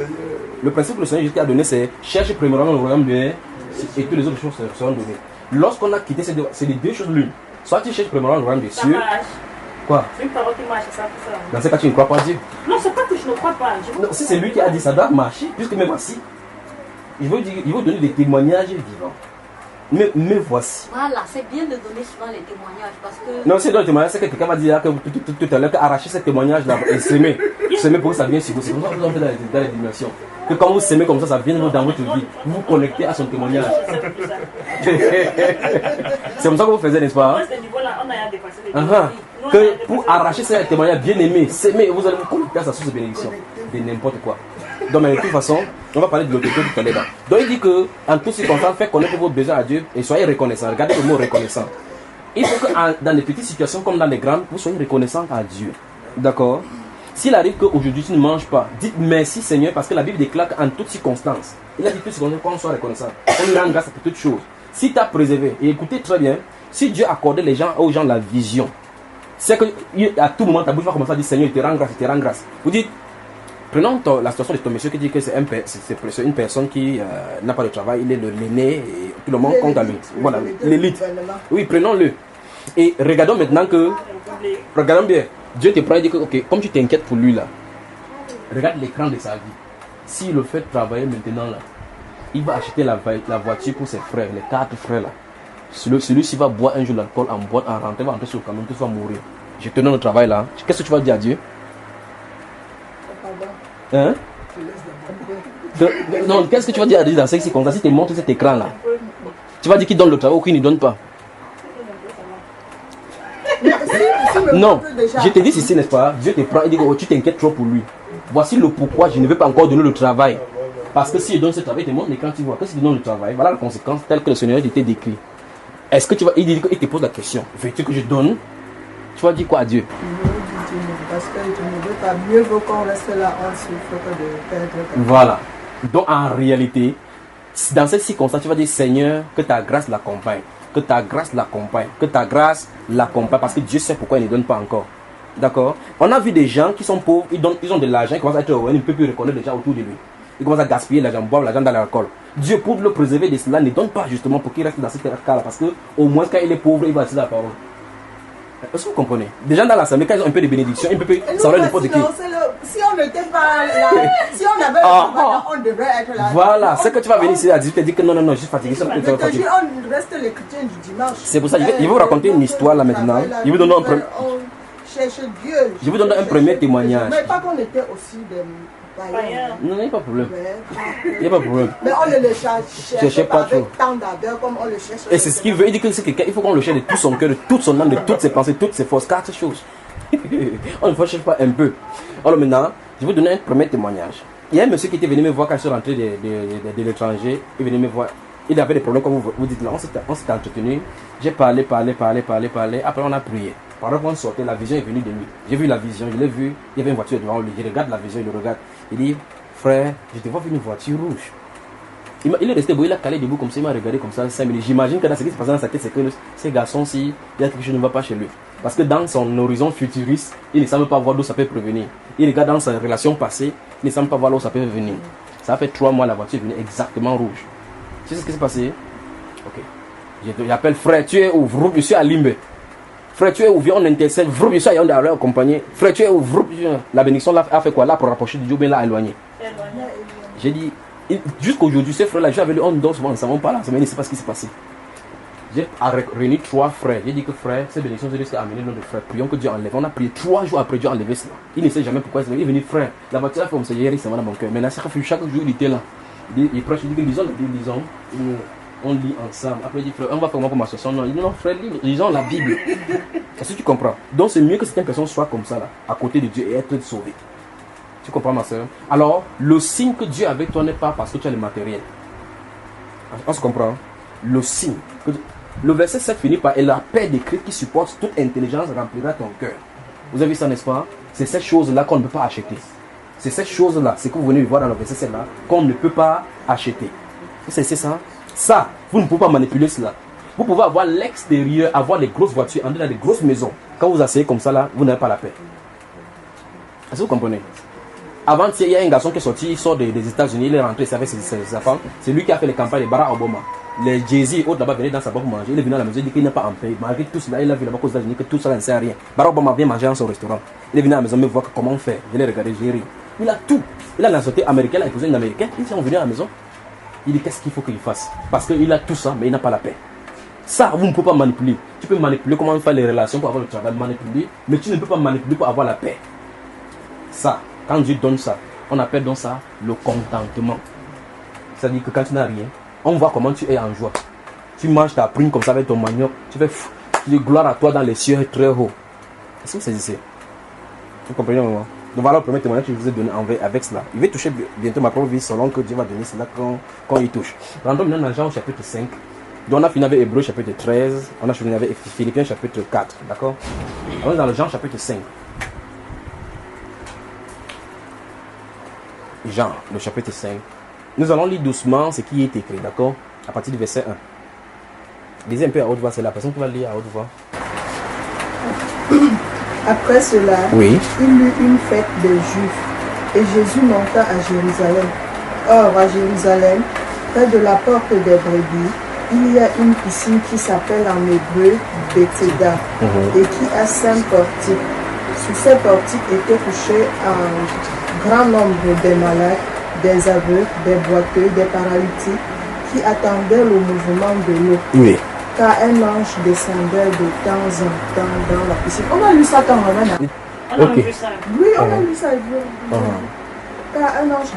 Le principe que le Seigneur a donné, c'est chercher premièrement le royaume de Dieu et toutes les autres choses seront données. Lorsqu'on a quitté c'est les deux choses l'une. Soit tu cherches premièrement le royaume des cieux. Quoi? C'est une parole qui marche, ça pour ça. Dans ce cas, tu ne crois pas à Dieu. Non, c'est pas que je ne crois pas. Non, si c'est lui qui a dit ça doit marcher, puisque me voici. Il veut donner des témoignages vivants. Mais voici. Voilà, c'est bien de donner souvent les témoignages parce que... Non, c'est dans le témoignage, c'est que quelqu'un va dire que tout à l'heure qu'arracher ce témoignage-là et s'aimer. S'aimer pour que ça vienne sur vous. C'est comme ça que vous en faites dans les dimensions. Que quand vous s'aimez comme ça vient dans votre vie. Vous vous connectez à son témoignage. C'est comme ça que vous faisiez, n'est-ce pas? Que pour arracher ce témoignage bien aimé, s'aimer, vous allez vous connecter à sa source de bénédiction. De n'importe quoi. Donc, mais de toute façon, on va parler de l'autorité tout à l'heure. Donc, il dit que, en toutes circonstances, faites connaître vos besoins à Dieu et soyez reconnaissants. Regardez le mot reconnaissant. Il faut que, dans les petites situations comme dans les grandes, vous soyez reconnaissants à Dieu. D'accord? S'il arrive qu'aujourd'hui tu ne manges pas, dites merci Seigneur, parce que la Bible déclare qu'en toutes circonstances, il a dit toutes circonstances qu'on soit reconnaissant. On lui rend grâce pour toutes choses. Si tu as préservé, et écoutez très bien, si Dieu accordait aux gens la vision, c'est qu'à tout moment, ta bouche va commencer à dire Seigneur, il te rend grâce, il te rend grâce. Vous dites, prenons la situation de ton monsieur qui dit que c'est une personne qui n'a pas de travail, il est l'aîné et tout le monde compte à lui. Voilà, l'élite. Oui, prenons-le. Et regardons maintenant que, regardons bien, Dieu te prend et dit que, ok, comme tu t'inquiètes pour lui là, regarde l'écran de sa vie. S'il le fait travailler maintenant là, il va acheter la voiture pour ses frères, les 4 frères là. Celui-ci va boire un jour l'alcool en boîte, en rentrant, va rentrer sur le camion, tout va mourir. Je te donne le travail là. Qu'est-ce que tu vas dire à Dieu? Hein? Non, qu'est-ce que tu vas dire à Dieu dans ces circonstances? Si tu montres cet écran là, tu vas dire qu'il donne le travail ou qu'il ne donne pas? Non, je te dis ceci, n'est-ce pas? Dieu te prend et dit que tu t'inquiètes trop pour lui. Voici le pourquoi je ne veux pas encore donner le travail. Parce que s'il donne ce travail, il te montre l'écran, tu vois que s'il donne le travail, voilà la conséquence telle que le Seigneur était décrit. Est-ce que tu vas, il te pose la question, veux-tu que je donne? Tu vas dire quoi à Dieu? Parce que je ne veux pas, mieux vaut qu'on reste là en souffre que de perdre. Voilà. Donc en réalité, dans cette circonstance, tu vas dire Seigneur, que ta grâce l'accompagne. Que ta grâce l'accompagne. Que ta grâce l'accompagne. Parce que Dieu sait pourquoi il ne donne pas encore. D'accord? On a vu des gens qui sont pauvres, ils ont de l'argent, ils commencent à être heureux, ils ne peuvent plus reconnaître les gens autour de lui. Ils commencent à gaspiller l'argent, boire l'argent dans l'alcool. Dieu, pour le préserver de cela, ne donne pas justement pour qu'il reste dans cette cas-là. Parce que au moins quand il est pauvre, il va utiliser la parole. Est-ce que vous comprenez? Des gens dans l'assemblée, quand ils ont un peu de bénédiction, ils peuvent s'enlever n'importe qui. Si on n'était pas là, si on avait on devrait être là. Voilà, c'est que tu vas venir ici à dire, tu te dis que non, je suis fatigué. On reste les chrétiens du dimanche. C'est pour ça, il va vous raconter une histoire là maintenant. Il vous donne un premier. Je vous donne un premier témoignage. Mais pas qu'on était aussi des païens. Non, il n'y a pas de problème. Il n'y a pas de problème. Mais on ne le cherche pas avec tant d'ardeur comme on le cherche. Et c'est ce qu'il veut. Il dit que c'est quelqu'un, il faut qu'on le cherche de tout son cœur, de toute son âme, de toutes ses pensées, toutes ses forces. 4 choses. On ne cherche pas un peu. Alors maintenant, je vais vous donner un premier témoignage. Il y a un monsieur qui était venu me voir quand je suis rentré de l'étranger. Il venait me voir. Il avait des problèmes comme vous dites là. On s'est entretenu. J'ai parlé. Après on a prié. Pendant qu'on sortait, la vision est venue de lui. J'ai vu la vision, je l'ai vu. Il y avait une voiture devant lui. Je regarde la vision, il le regarde. Il dit, frère, je te vois une voiture rouge. Il est resté debout, il a calé debout comme ça, il m'a regardé comme ça 5 minutes. J'imagine que dans ce qui se passe dans sa tête, c'est que ces garçons-ci, il y a quelque chose qui ne va pas chez lui. Parce que dans son horizon futuriste, il ne semble pas voir d'où ça peut prévenir. Il regarde dans sa relation passée, il ne semble pas voir d'où ça peut venir. Ça fait 3 mois, la voiture est venue exactement rouge. Tu sais ce qui s'est passé? Ok. J'appelle frère, tu es où? Je suis à Limbe. Frère, tu es où? Viens, on intercède. Je suis à Yaoundé, accompagné. Frère, tu es où? La bénédiction là a fait quoi? Là, pour rapprocher du Dieu, bien là, éloigné. J'ai dit, jusqu'aujourd'hui, ces frères-là, j'avais on dort souvent ensemble, on parle ensemble, il ne sait pas ce qui s'est passé. J'ai réuni 3 frères. J'ai dit que frère, ces bénédictions, c'est risque à amener notre frère. Prions que Dieu enlève. On a prié 3 jours après Dieu a enlevé cela. Il ne sait jamais pourquoi il est venu, frère. La voiture a fait comme ça, hier, il s'en va dans mon cœur. Maintenant, chaque jour, il était là. Il prêche, il dit que lisons la Bible, lisons. On lit ensemble. Après, il dit, frère, on va faire comment pour m'associer? Non, il dit, non, frère, lisons la Bible. Est-ce que tu comprends? Donc, c'est mieux que certaines personnes soient comme ça, là, à côté de Dieu et être sauvées. Tu comprends, ma soeur? Alors, le signe que Dieu est avec toi n'est pas parce que tu as le matériel. On se comprend? Le signe. Le verset 7 finit par « Et la paix de Christ qui supporte toute intelligence remplira ton cœur. » Vous avez vu ça, n'est-ce pas? C'est cette chose-là qu'on ne peut pas acheter. C'est cette chose-là, c'est que vous venez voir dans le verset 7 là, qu'on ne peut pas acheter. C'est ça. Ça, vous ne pouvez pas manipuler cela. Vous pouvez avoir l'extérieur, avoir des grosses voitures, entrer dans des grosses maisons. Quand vous asseyez comme ça là, vous n'avez pas la paix. Est-ce que vous comprenez? Avant, il y a un garçon qui est sorti, il sort des États-Unis, il est rentré avec sa femme. C'est lui qui a fait les campagnes de Barack Obama. Les Jay-Z et autres là-bas venaient dans sa boîte pour manger. Il est venu à la maison, il dit qu'il n'est pas en paix. Malgré tout cela, il a vu là-bas aux États-Unis que tout ça ne sert à rien. Barack Obama vient manger dans son restaurant. Il est venu à la maison me voir comment on fait. Je l'ai regardé, j'ai ri. Il a tout. Il a la société américaine, il a épousé une américaine. Ils sont venus à la maison. Il dit qu'est-ce qu'il faut qu'il fasse? Parce qu'il a tout ça, mais il n'a pas la paix. Ça, vous ne pouvez pas manipuler. Tu peux manipuler comment faire les relations pour avoir le travail, manipuler, mais tu ne peux pas manipuler pour avoir la paix. Ça, quand Dieu donne ça, on appelle donc ça le contentement. C'est-à-dire que quand tu n'as rien, on voit comment tu es en joie. Tu manges ta prune comme ça avec ton manioc, tu fais gloire à toi dans les cieux très haut. Est-ce que c'est ici? Vous comprenez moi? Donc voilà le premier témoignage que je vous ai donné avec cela. Il va toucher bientôt ma propre vie selon que Dieu va donner cela quand il touche. Rentrons maintenant dans Jean au chapitre 5. Donc on a fini avec Hébreu chapitre 13. On a fini avec Philippiens chapitre 4. D'accord? On est dans le Jean chapitre 5. Jean, le chapitre 5. Nous allons lire doucement ce qui est écrit. D'accord? À partir du verset 1. Lisez un peu à haute voix. C'est la personne qui va lire à haute voix. Après cela, oui. Il eut une fête des Juifs, et Jésus monta à Jérusalem. Or, à Jérusalem, près de la porte des brebis, il y a une piscine qui s'appelle en hébreu Bethesda, et qui a 5 portiques. Sous ces portiques étaient couchés un grand nombre de malades, des aveugles, des boiteux, des paralytiques, qui attendaient le mouvement de l'eau. Oui. Car un ange descendait de temps en temps dans la piscine. On a lu ça quand même. Hein? On a vu ça. Oui, on a lu ça. Car un ange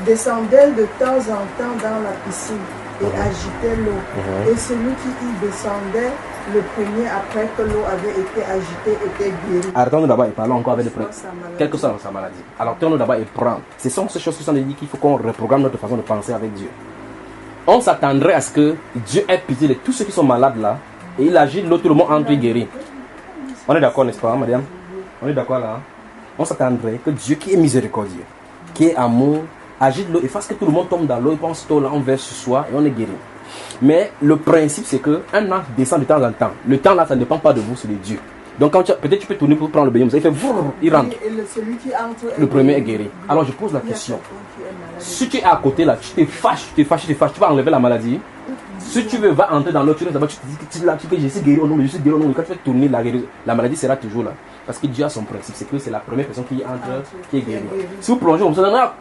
descendait de temps en temps dans la piscine et agitait l'eau. Et celui qui y descendait, le premier après que l'eau avait été agitée, était guéri. Arrêtons-nous d'abord et parlons encore avec le premier. Quelle que soit sa maladie. Alors, tournons d'abord et prends. Ce sont ces choses qui sont dit qu'il faut qu'on reprogramme notre façon de penser avec Dieu. On s'attendrait à ce que Dieu ait pitié de tous ceux qui sont malades là et il agit, l'autre le monde entre guéri. On est d'accord, n'est-ce pas, madame? On est d'accord là? On s'attendrait que Dieu qui est miséricordieux, qui est amour, agite l'eau et fasse que tout le monde tombe dans l'eau et pense que là on verse sur soi et on est guéri. Mais le principe c'est que un ange descend de temps en temps. Le temps là ça ne dépend pas de vous, c'est de Dieu. Donc quand peut-être tu peux tourner pour prendre le bénéfice, il fait vroom, il rentre. Celui qui entre le premier est guéri. Alors je pose la question. Si tu es à côté là, tu te fâches, tu vas enlever la maladie. Si tu veux, va entrer dans l'autre, tu te dis que je suis guéri au nom, je suis guéri au nom. Quand tu fais tourner la maladie sera toujours là. Parce que Dieu a son principe, c'est que c'est la première personne qui entre, qui est guérie. Si vous plongez comme ça,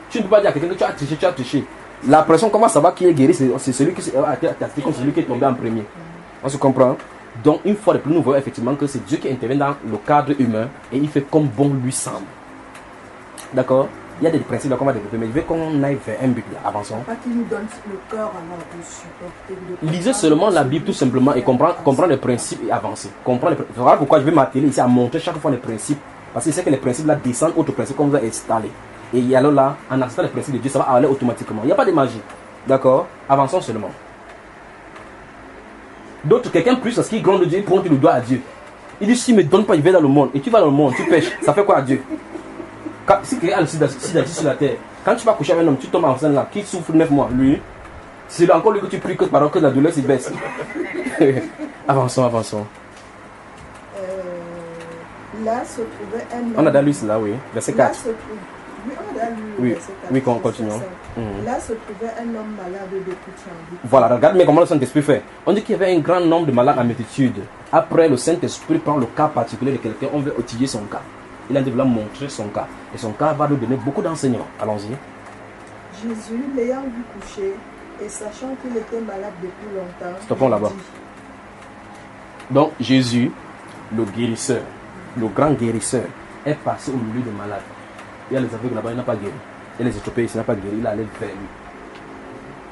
tu ne peux pas dire à quelqu'un que tu as triché, La personne, comment ça va qui est guéri, c'est celui qui a été attaqué comme celui qui est tombé en premier. On se comprend? Donc, une fois de plus, nous voyons effectivement que c'est Dieu qui intervient dans le cadre humain et il fait comme bon lui semble. D'accord? Il y a des principes là qu'on va développer, mais je veux qu'on aille vers un but là. Avançons. Pas qu'il nous donne le cœur alors de supporter. Lisez seulement la Bible tout simplement et comprendre les principes et avancer. Voilà pourquoi je vais m'atteler ici à montrer chaque fois les principes. Parce que c'est que les principes là descendent autres principes qu'on vous a installés. Et alors là, en installant les principes de Dieu, ça va aller automatiquement. Il n'y a pas de magie. D'accord? Avançons seulement. D'autres, quelqu'un plus, parce qu'il gronde Dieu, il pointe le doigt à Dieu. Il dit, s'il ne me donne pas, il va dans le monde. Et tu vas dans le monde, tu pêches. Ça fait quoi à Dieu? Si quelqu'un a le sida sur la terre, quand tu vas coucher avec un homme, tu tombes enceinte là, qui souffre 9 mois, lui, c'est encore lui que tu pries que par que la douleur se baisse. Avançons. Là se trouvait un homme. On a dans lui cela, oui. Verset 4. Oui, on a lu oui, verset 4. Oui, continuons. Là se trouvait un homme malade de toute sa vie. Voilà, regarde mais comment le Saint-Esprit fait. On dit qu'il y avait un grand nombre de malades en multitude. Après, le Saint-Esprit prend le cas particulier de quelqu'un, on veut étudier son cas. Il a voulu montrer son cas. Et son cas va nous donner beaucoup d'enseignements. Allons-y. Jésus, l'ayant vu coucher, et sachant qu'il était malade depuis longtemps. Stoppons là-bas. Donc, Jésus, le guérisseur, le grand guérisseur, est passé au milieu des malades. Il y a les aveugles là-bas, il n'a pas guéri. Il y a les Éthiopiens, il n'a pas guéri. Il allait vers lui.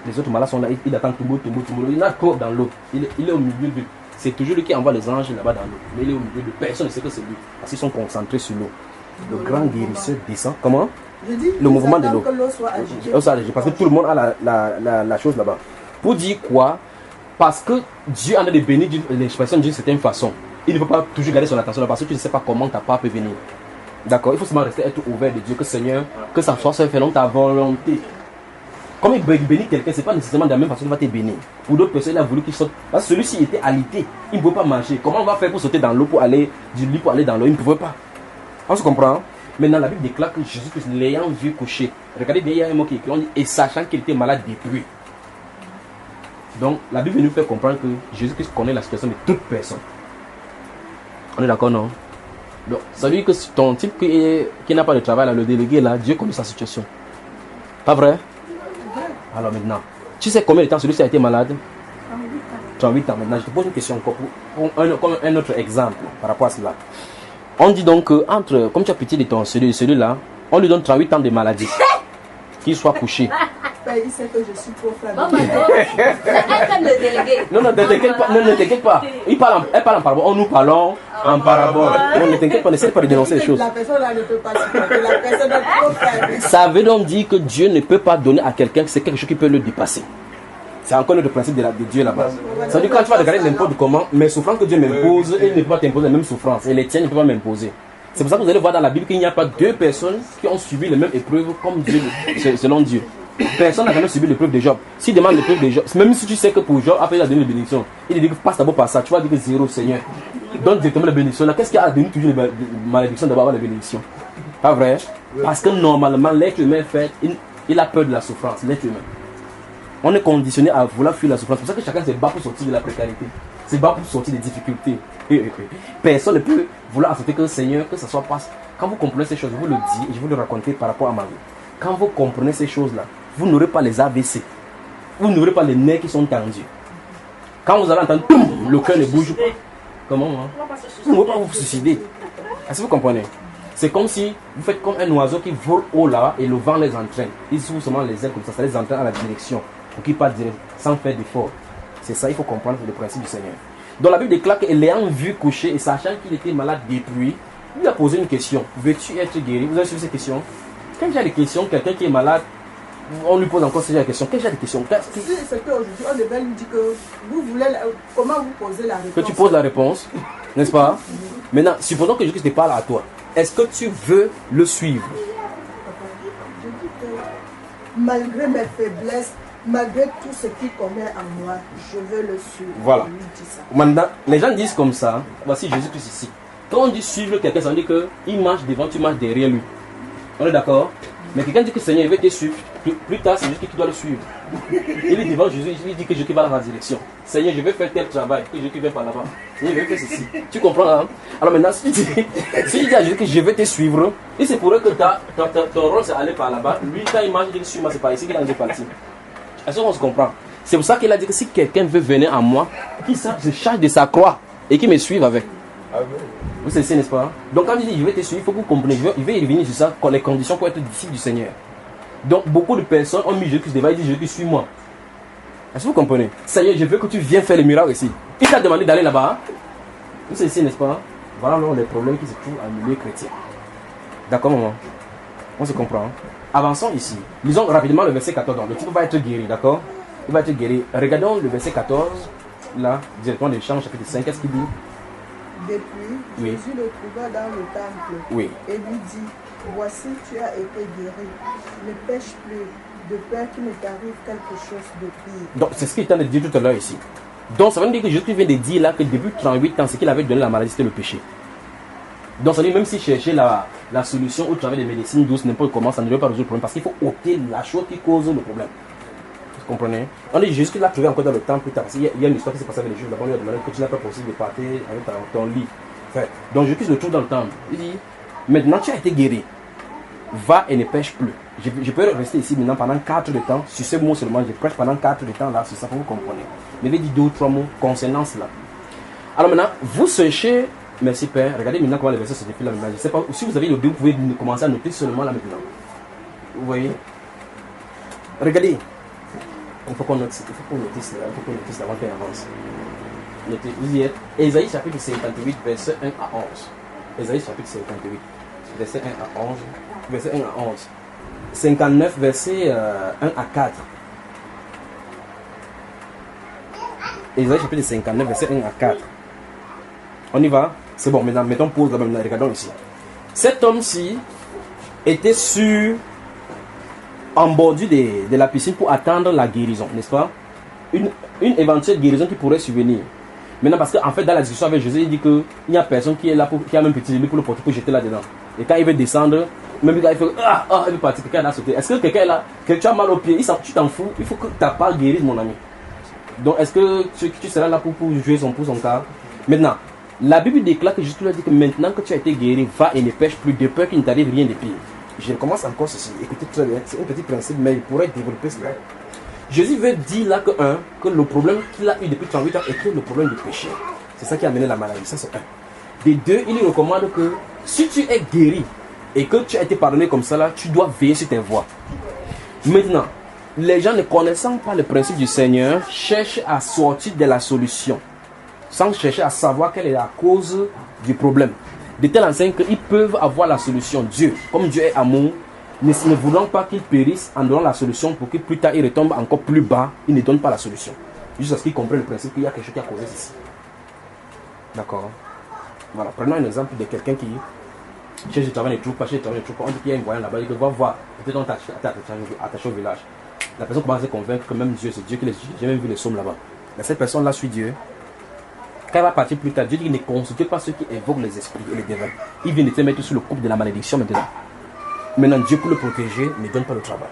Les autres malades sont là, il attend tout beau. Il y en a trop dans l'eau. Il est au milieu de. C'est toujours lui qui envoie les anges là-bas dans l'eau. Mais il est au milieu de personne ne sait que c'est lui. Parce qu'ils sont concentrés sur l'eau. Le grand guérisseur descend. Comment? Je dis, le mouvement de l'eau. Que l'eau soit agitée. Parce que tout le monde a la chose là-bas. Pour dire quoi? Parce que Dieu en a de bénir les personnes d'une certaine façon. Il ne peut pas toujours garder son attention là parce que tu ne sais pas comment ta part peut venir. D'accord? Il faut seulement être ouvert de Dieu. Que Seigneur, que ça soit fait selon ta volonté. Comme il bénit quelqu'un, c'est pas nécessairement de la même façon qu'il va te bénir. Pour d'autres personnes, il a voulu qu'il saute. Parce que celui-ci était alité, il ne pouvait pas marcher. Comment on va faire pour sauter dans l'eau, pour aller du lit pour aller dans l'eau? Il ne pouvait pas. On se comprend? Maintenant, la Bible déclare que Jésus-Christ, l'ayant vu coucher, regardez bien, il y a un mot qui est écrit, on dit, et sachant qu'il était malade depuis. Donc, la Bible nous fait comprendre que Jésus-Christ connaît la situation de toute personne. On est d'accord, non? Donc, ça veut dire que ton type qui n'a pas de travail, là, le délégué, là, Dieu connaît sa situation. Pas vrai? Alors maintenant, tu sais combien de temps celui-ci a été malade? 38 ans. Maintenant, je te pose une question encore pour un autre exemple par rapport à cela. On dit donc que, comme tu as pitié de celui-là, on lui donne 38 ans de maladie. Qu'il soit couché. Il sait que je suis trop faible. Non, ne t'inquiète pas. Elle parle en parabole. Nous parlons en parabole. Non, ne t'inquiète pas, n'essaie pas de dénoncer les choses. La personne là ne peut pas supporter. La personne est trop faible. Ça veut donc dire que Dieu ne peut pas donner à quelqu'un que c'est quelque chose qui peut le dépasser. C'est encore le principe de Dieu là-bas. Ça veut dire que quand tu vas regarder n'importe comment, mes souffrances que Dieu m'impose, il ne peut pas t'imposer les mêmes souffrances. Et les tiennes ne peuvent pas m'imposer. C'est pour ça que vous allez voir dans la Bible qu'il n'y a pas deux personnes qui ont subi les mêmes épreuves comme Dieu, selon Dieu. Personne n'a jamais subi l'épreuve de Job. S'il demande l'épreuve de Job, même si tu sais que pour Job, après il a donné la bénédiction, il dit que passe d'abord par ça, tu vas dire que zéro Seigneur. Donne directement la bénédiction. Là, qu'est-ce qui a donné toujours les malédictions d'abord avoir la bénédiction? Pas vrai? Parce que normalement, l'être humain fait, il a peur de la souffrance, l'être humain. On est conditionné à vouloir fuir la souffrance. C'est pour ça que chacun se bat pour sortir de la précarité. Se bat pour sortir des difficultés. Personne ne peut vouloir accepter que le Seigneur, que ça soit passe. Quand vous comprenez ces choses, je vous le dis et je vous le raconter par rapport à ma vie. Quand vous comprenez ces choses-là, vous n'aurez pas les AVC. Vous n'aurez pas les nerfs qui sont tendus. Quand vous allez entendre, le cœur ne bouge pas. Comment hein? Vous ne pouvez pas vous suicider. Est-ce que vous comprenez? C'est comme si vous faites comme un oiseau qui vole haut là et le vent les entraîne. Ils s'ouvrent seulement les ailes comme ça les entraîne à la direction pour qu'ils partent direct, sans faire d'effort. C'est ça, il faut comprendre le principe du Seigneur. Donc la Bible déclare que l'ayant vu coucher et sachant qu'il était malade depuis, il a posé une question. Veux-tu être guéri? Vous avez suivi cette question? Quand il y a des questions, quelqu'un qui est malade, on lui pose encore cette question. Quelle genre de question? C'est qu'aujourd'hui, on devait lui dire que vous voulez, comment vous posez la réponse? Que tu poses la réponse, n'est-ce pas? Maintenant, supposons que Jésus te parle à toi. Est-ce que tu veux le suivre? Je dis que malgré mes faiblesses, malgré tout ce qu'il connaît en moi, je veux le suivre. Voilà. Je lui dis ça. Maintenant, les gens disent comme ça. Voici Jésus-Christ ici. Quand on dit suivre quelqu'un, ça veut dire qu'il marche devant, tu marches derrière lui. On est d'accord? Mais quelqu'un dit que Seigneur, il veut te suivre. Plus tard, c'est Jésus qui doit le suivre. Il est devant Jésus, il dit que Jésus va dans la direction. Seigneur, je vais faire tel travail, que Jésus vient par là-bas. Seigneur, je vais faire ceci. Tu comprends, hein? Alors maintenant, si il dit à Jésus que je vais te suivre, et c'est pour eux que ton rôle c'est aller par là-bas. Lui, quand il marche, il dit suis-moi, c'est pas ici qu'il a déjà parti. Est-ce qu'on se comprend? C'est pour ça qu'il a dit que si quelqu'un veut venir à moi, qu'il se charge de sa croix et qu'il me suive avec. Vous savez, n'est-ce pas? Donc quand il dit je vais te suivre, il faut que vous compreniez, il veut y revenir sur ça, les conditions pour être disciple du Seigneur. Donc beaucoup de personnes ont mis Jésus devant, ils disent Jésus suis-moi. Est-ce que vous comprenez? Seigneur, je veux que tu viennes faire les miracles ici. Il t'a demandé d'aller là-bas. Vous savez, n'est-ce pas? Voilà alors les problèmes qui se trouvent à milieu chrétien. D'accord, maman? On se comprend. Avançons ici. Lisons rapidement le verset 14. Le type va être guéri, d'accord? Il va être guéri. Regardons le verset 14, là, directement de Jean chapitre 5. Qu'est-ce qu'il dit? Depuis, Oui. Jésus le trouva dans le temple Oui. et lui dit, voici tu as été guéri, ne pêche plus, de peur qu'il ne t'arrive quelque chose de pire. Donc c'est ce qu'il est en train de dire tout à l'heure ici. Donc ça veut dire que Jésus vient de dire là que depuis 38 ans, ce qu'il avait donné la maladie, c'était le péché. Donc ça veut dire même s'il cherchait la solution au travers des médecines douces, n'importe comment, ça ne devait pas résoudre le problème parce qu'il faut ôter la chose qui cause le problème. Vous comprenez? On dit Jésus qui l'a trouvé encore dans le temple plus tard. Parce qu'il y a une histoire qui s'est passée avec les Juifs. Là-bas, on lui a demandé que tu n'as pas possible de partir avec ton lit. Enfin, donc Jésus se trouve dans le temple. Il dit, maintenant tu as été guéri. Va et ne pêche plus. Je peux rester ici maintenant pendant 4 de temps. Sur ce mot seulement, je prêche pendant 4 de temps là. C'est ça pour vous comprendre. Mais il dit 2 ou 3 mots concernant cela. Alors maintenant, vous cherchez. Merci Père. Regardez maintenant comment les versets se défilent là maintenant. Je ne sais pas si vous avez le deux, vous pouvez commencer à noter seulement là maintenant. Vous voyez? Regardez. Il faut qu'on note cela, il faut qu'on note cela avant qu'on avance. Notez, vous y êtes. Ésaïe chapitre 58, verset 1 à 11. Ésaïe chapitre 58, verset 1 à 11. Verset 1 à 11. 59, verset 1 à 4. Ésaïe chapitre 59, verset 1 à 4. On y va? C'est bon, maintenant, mettons pause là-bas, regardons ici. Cet homme-ci était sur en bordure de la piscine pour attendre la guérison, n'est-ce pas? Une éventuelle guérison qui pourrait survenir. Maintenant, parce qu'en fait, dans la discussion avec Jésus, il dit qu'il n'y a personne qui est là, qui a même petit limite pour le porter, pour jeter là-dedans. Et quand il veut descendre, même quand il fait il veut partir, quelqu'un a sauté. Est-ce que quelqu'un est là, que tu as mal au pied, tu t'en fous, il faut que ta part guérisse, mon ami. Donc, est-ce que tu seras là pour jouer pour son cas? Maintenant, la Bible déclare que Jésus lui a dit que maintenant que tu as été guéri, va et ne pêche plus, de peur qu'il ne t'arrive rien de pire. Je recommence encore ceci. Écoutez très bien, c'est un petit principe, mais il pourrait développer cela. Jésus veut dire là que le problème qu'il a eu depuis 38 ans était le problème du péché. C'est ça qui a amené la maladie. Ça, c'est un. De deux, il lui recommande que si tu es guéri et que tu as été pardonné comme ça, là, tu dois veiller sur tes voies. Maintenant, les gens ne connaissant pas le principe du Seigneur cherchent à sortir de la solution sans chercher à savoir quelle est la cause du problème. De telle enseigne qu'ils peuvent avoir la solution. Dieu, comme Dieu est amour, ne voulant pas qu'ils périssent en donnant la solution pour que plus tard ils retombent encore plus bas, il ne donne pas la solution. Juste parce qu'ils comprennent le principe qu'il y a quelque chose qui a causé ceci. D'accord. Voilà, prenons un exemple de quelqu'un qui cherche du travail, ne trouve pas, cherche du travail, ne trouve pas. On dit qu'il y a un voyant là-bas, il va voir, peut-être on t'a attaché au village. La personne commence à se convaincre que même Dieu, c'est Dieu qui les suit. J'ai même vu les sommes là-bas. Mais cette personne-là suit Dieu. Quand elle va partir plus tard, Dieu dit qu'il ne consulte pas ceux qui évoquent les esprits et les démons. Il vient de te mettre sous le coup de la malédiction maintenant. Maintenant, Dieu, pour le protéger, ne donne pas le travail.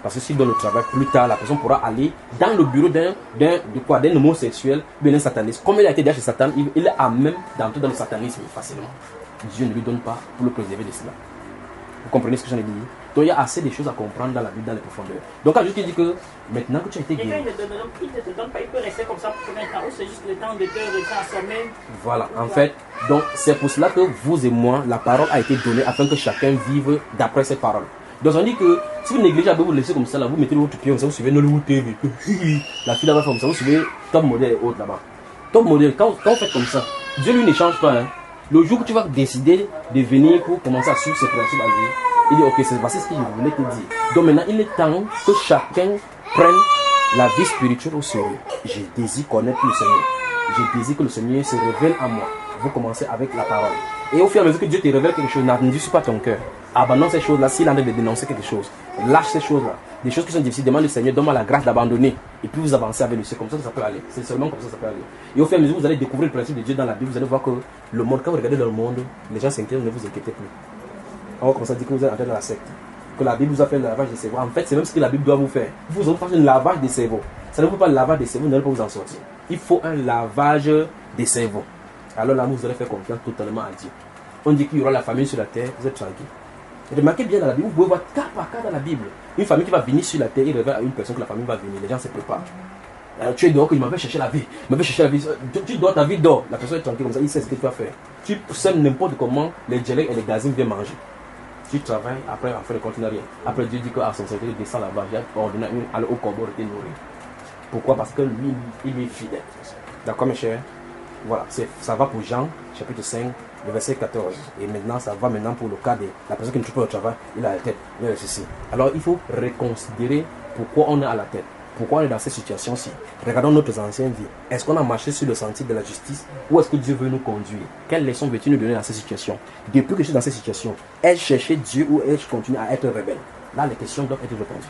Parce que s'il donne le travail, plus tard, la personne pourra aller dans le bureau d'un homosexuel, d'un sataniste. Comme il a été déjà chez Satan, il est à même d'entrer dans le satanisme facilement. Dieu ne lui donne pas pour le préserver de cela. Vous comprenez ce que j'en ai dit? Donc il y a assez de choses à comprendre dans la Bible, dans les profondeurs. Donc quand Jésus dit que maintenant que tu as été guéri, il ne te donne pas, il peut rester comme ça pour combien de temps? Ou c'est juste le temps de te transformer? Voilà, en fait, donc c'est pour cela que vous et moi, la parole a été donnée afin que chacun vive d'après cette parole. Donc on dit que si vous négligez, vous laissez comme ça, là, vous mettez votre pied comme ça, vous suivez Nollywood TV. La fille là-bas comme ça, vous suivez Top Model et autres là-bas. Top Model, quand vous faites comme ça, Dieu lui ne change pas. Hein. Le jour que tu vas décider de venir pour commencer à suivre ses principes à lui, il dit ok, c'est ce que je voulais te dire. Donc maintenant, il est temps que chacun prenne la vie spirituelle au sérieux. Je désire connaître le Seigneur. Je désire que le Seigneur se révèle à moi. Vous commencez avec la parole. Et au fur et à mesure que Dieu te révèle quelque chose, n'endurcis pas ton cœur. Abandonne ces choses-là s'il est en train de dénoncer quelque chose. Lâche ces choses-là. Des choses qui sont difficiles, demande au Seigneur, donne-moi la grâce d'abandonner. Et puis vous avancez avec lui. C'est comme ça que ça peut aller. C'est seulement comme ça que ça peut aller. Et au fur et à mesure que vous allez découvrir le principe de Dieu dans la Bible, vous allez voir que le monde, quand vous regardez dans le monde, les gens s'inquiètent, ne vous inquiétez plus. On va commencer à dire que vous êtes entré dans la secte. Que la Bible vous a fait le lavage des cerveaux. En fait, c'est même ce que la Bible doit vous faire. Vous allez faire un lavage des cerveaux. Ça ne vous pas le lavage des cerveaux, vous n'allez pas vous en sortir. Il faut un lavage des cerveaux. Alors là, vous allez faire confiance totalement à Dieu. On dit qu'il y aura la famille sur la terre, vous êtes tranquille. Remarquez bien dans la Bible, vous pouvez voir cas par cas dans la Bible. Une famille qui va venir sur la terre, il révèle à une personne que la famille va venir. Les gens se préparent. Alors, tu es dehors, il m'avait cherché la vie. Il m'avait cherché la vie. Tu dors, ta vie dort. La personne est tranquille comme ça, il sait ce que tu vas faire. Tu sèmes n'importe comment, les dialectes et les gazines viennent manger. Tu travailles, après, en fait, ne continue rien. Après, Dieu dit qu'à son serviteur, il descend là-bas, il a ordonné aller au corbeau de te nourrir. Pourquoi? Parce que lui, il est fidèle. D'accord, mes chers? Voilà, ça va pour Jean, chapitre 5, le verset 14. Et maintenant, ça va maintenant pour le cas de la personne qui ne trouve pas le travail, il a la tête, il a ceci. Alors, il faut reconsidérer pourquoi on est à la tête. Pourquoi on est dans cette situation-ci? Regardons notre ancienne vie. Est-ce qu'on a marché sur le sentier de la justice? Ou est-ce que Dieu veut nous conduire? Quelle leçon veut-il nous donner dans cette situation? Depuis que je suis dans cette situation, ai-je cherché Dieu ou ai-je continué à être rebelle? Là, les questions doivent être répondues.